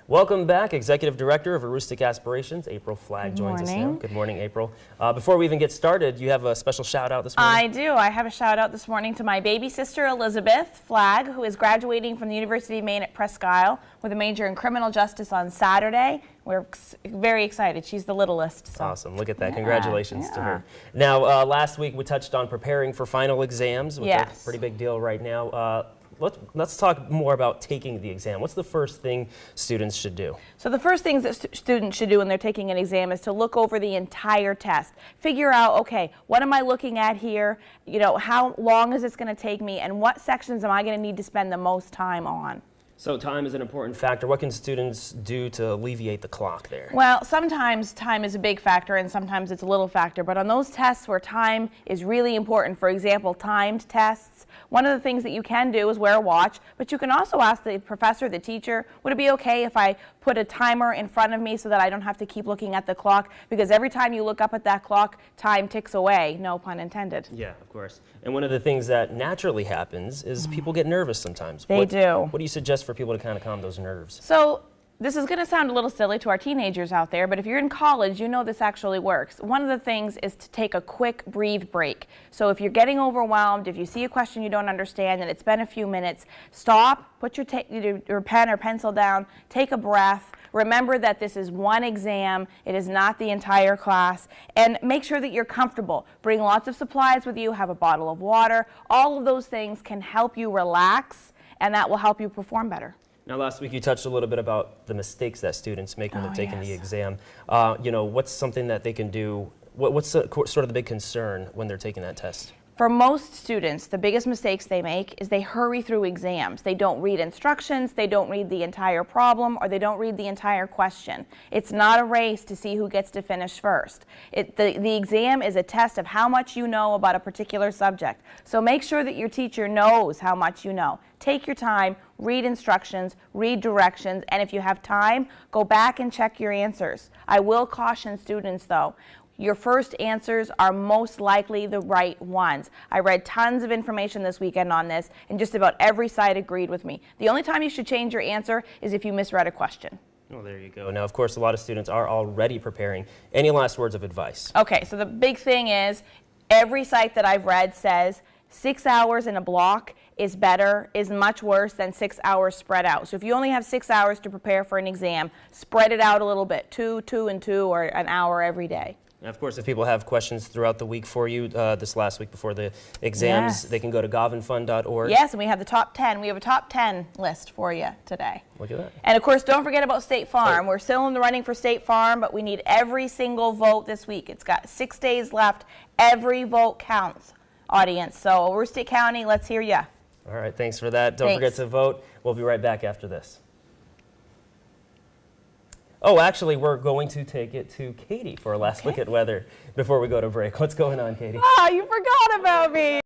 Welcome back, Executive Director of Aroostook Aspirations, April Flagg joins us now. Good morning, April. Before we even get started, you have a special shout out this morning? I do. I have a shout out this morning to my baby sister, Elizabeth Flagg, who is graduating from the University of Maine at Presque Isle with a major in criminal justice on Saturday. We're very excited. She's the littlest. So. Awesome. Look at that. Congratulations to her. Now, last week we touched on preparing for final exams, which are a pretty big deal right now. Let's talk more about taking the exam. What's the first thing students should do? So the first things that students should do when they're taking an exam is to look over the entire test. Figure out, okay, what am I looking at here? You know, how long is this going to take me? And what sections am I going to need to spend the most time on? So time is an important factor. What can students do to alleviate the clock there? Well, sometimes time is a big factor and sometimes it's a little factor, but on those tests where time is really important, for example, timed tests, one of the things that you can do is wear a watch, but you can also ask the professor, the teacher, would it be okay if I put a timer in front of me so that I don't have to keep looking at the clock? Because every time you look up at that clock, time ticks away, no pun intended. Yeah, of course. And one of the things that naturally happens is people get nervous sometimes. They do. What do you suggest for people to kind of calm those nerves? So this is going to sound a little silly to our teenagers out there, but if you're in college, you know this actually works. One of the things is to take a quick breathe break. So if you're getting overwhelmed, if you see a question you don't understand and it's been a few minutes, stop, put your pen or pencil down, take a breath. Remember that this is one exam, it is not the entire class, and make sure that you're comfortable. Bring lots of supplies with you, have a bottle of water. All of those things can help you relax, and that will help you perform better. Now, last week you touched a little bit about the mistakes that students make when they're taking the exam. You know, what's something that they can do? What's sort of the big concern when they're taking that test? For most students, the biggest mistakes they make is they hurry through exams. They don't read instructions, they don't read the entire problem, or they don't read the entire question. It's not a race to see who gets to finish first. The exam is a test of how much you know about a particular subject. So make sure that your teacher knows how much you know. Take your time, read instructions, read directions, and if you have time, go back and check your answers. I will caution students though, your first answers are most likely the right ones. I read tons of information this weekend on this, and just about every side agreed with me. The only time you should change your answer is if you misread a question. Well, there you go. Now, of course, a lot of students are already preparing. Any last words of advice? Okay, so the big thing is, every site that I've read says 6 hours in a block is much worse than 6 hours spread out. So if you only have 6 hours to prepare for an exam, spread it out a little bit, 2, 2, and 2, or an hour every day. And of course, if people have questions throughout the week for you, this last week before the exams, they can go to govinfund.org. Yes, and we have the top 10. We have a top 10 list for you today. Look at that. And of course, don't forget about State Farm. We're still in the running for State Farm, but we need every single vote this week. It's got 6 days left. Every vote counts, audience. So Aroostook County, let's hear ya. All right, thanks for that. Don't forget to vote. We'll be right back after this. Oh, actually, we're going to take it to Katie for a last look at weather before we go to break. What's going on, Katie? Oh, you forgot about me.